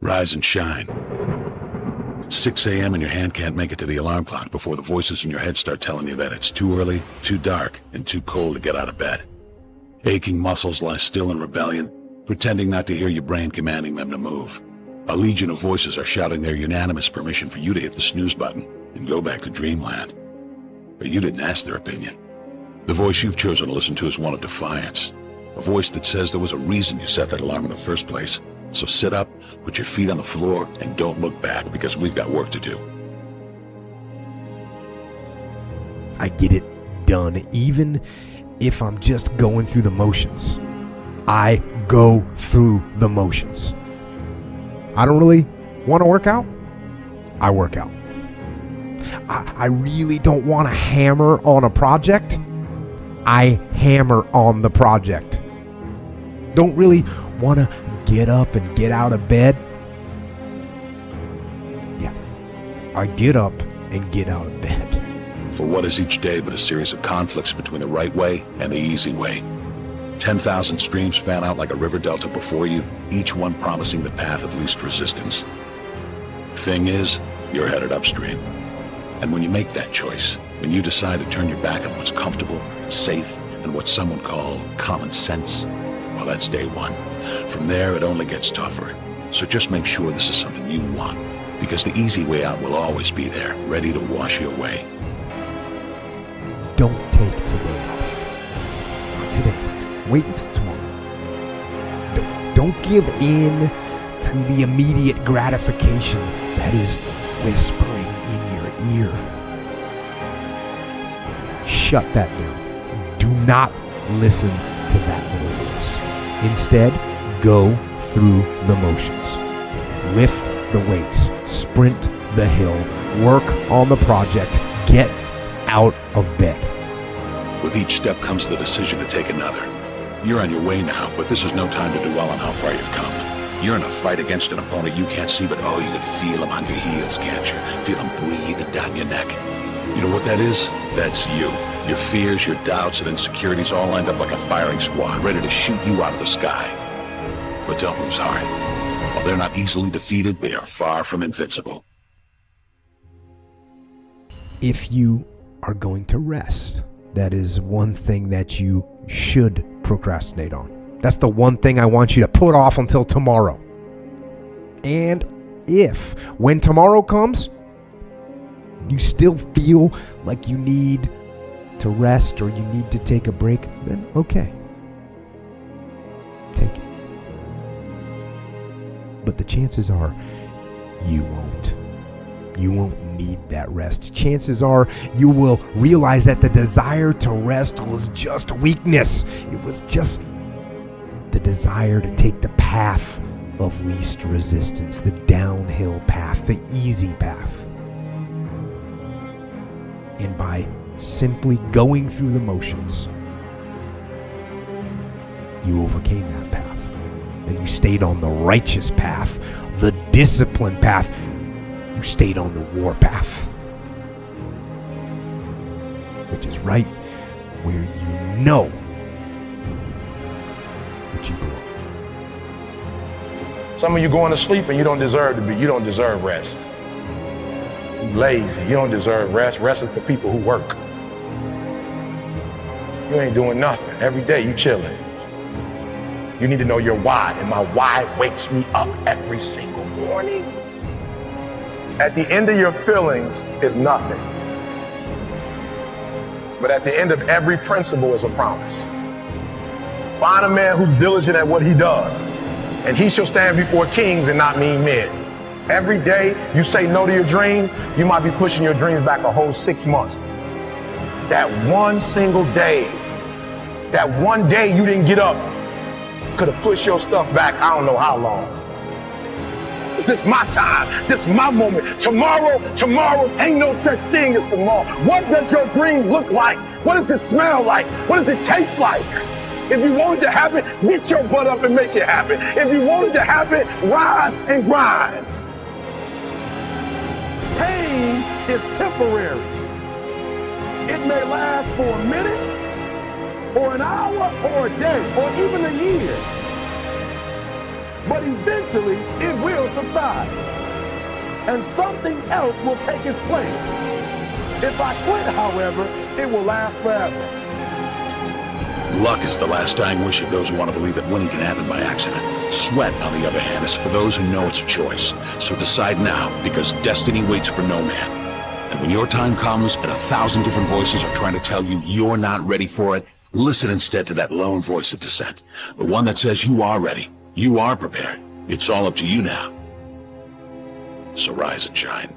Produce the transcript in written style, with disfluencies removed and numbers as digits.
Rise and shine. It's 6 a.m. and your hand can't make it to the alarm clock before the voices in your head start telling you that it's too early, too dark, and too cold to get out of bed. Aching muscles lie still in rebellion, pretending not to hear your brain commanding them to move. A legion of voices are shouting their unanimous permission for you to hit the snooze button and go back to dreamland. But you didn't ask their opinion. The voice you've chosen to listen to is one of defiance. A voice that says there was a reason you set that alarm in the first place. So sit up, put your feet on the floor, and don't look back, because we've got work to do. I get it done, even if I'm just going through the motions. I go through the motions. I don't really want to work out. I work out. I really don't want to hammer on a project. I hammer on the project. Don't really want to get up and get out of bed. Yeah, I get up and get out of bed. For what is each day but a series of conflicts between the right way and the easy way? 10,000 streams fan out like a river delta before you, each one promising the path of least resistance. Thing is, you're headed upstream. And when you make that choice, when you decide to turn your back on what's comfortable and safe and what some would call common sense, well, that's day one. From there, it only gets tougher. So just make sure this is something you want, because the easy way out will always be there, ready to wash you away. Don't take today off. Not today. Wait until tomorrow. Don't give in to the immediate gratification that is whispering in your ear. Shut that down. Do not listen to that little voice. Instead, go through the motions. Lift the weights, sprint the hill, work on the project, get out of bed. With each step comes the decision to take another. You're on your way now, but this is no time to dwell on how far you've come. You're in a fight against an opponent you can't see, but oh, you can feel him on your heels, can't you? Feel him breathing down your neck. You know what that is? That's you. Your fears, your doubts, and insecurities all lined up like a firing squad, ready to shoot you out of the sky. But don't lose heart. While they're not easily defeated, they are far from invincible. If you are going to rest, that is one thing that you should procrastinate on. That's the one thing I want you to put off until tomorrow. And if, when tomorrow comes, you still feel like you need to rest or you need to take a break, then okay. Take it. But the chances are you won't. You won't need that rest. Chances are you will realize that the desire to rest was just weakness. It was just the desire to take the path of least resistance, the downhill path, the easy path. And by simply going through the motions, you overcame that path. And you stayed on the righteous path, the disciplined path. You stayed on the war path, which is right where you know what you belong. Some of you going to sleep and you don't deserve to be. You don't deserve rest. You lazy. You don't deserve rest. Rest is for people who work. You ain't doing nothing. Every day you chilling. You need to know your why, and my why wakes me up every single morning. At the end of your feelings is nothing. But at the end of every principle is a promise. Find a man who's diligent at what he does, and he shall stand before kings and not mean men. Every day you say no to your dream, you might be pushing your dreams back a whole 6 months. That one single day, that one day you didn't get up, could have pushed your stuff back I don't know how long. This is my time. This is my moment. Tomorrow ain't no such thing as tomorrow. What does your dream look like? What does it smell like? What does it taste like? If you want it to happen, get your butt up and make it happen. If you want it to happen, rise and grind. Pain is temporary. It may last for a minute, or an hour, or a day, or even a year. but eventually it will subside. And something else will take its place. If I quit, however, it will last forever. Luck is the last dying wish of those who want to believe that winning can happen by accident. Sweat, on the other hand, is for those who know it's a choice. So decide now, because destiny waits for no man. And when your time comes and 1,000 different voices are trying to tell you you're not ready for it, listen instead to that lone voice of dissent. The one that says you are ready, you are prepared. It's all up to you now. So rise and shine.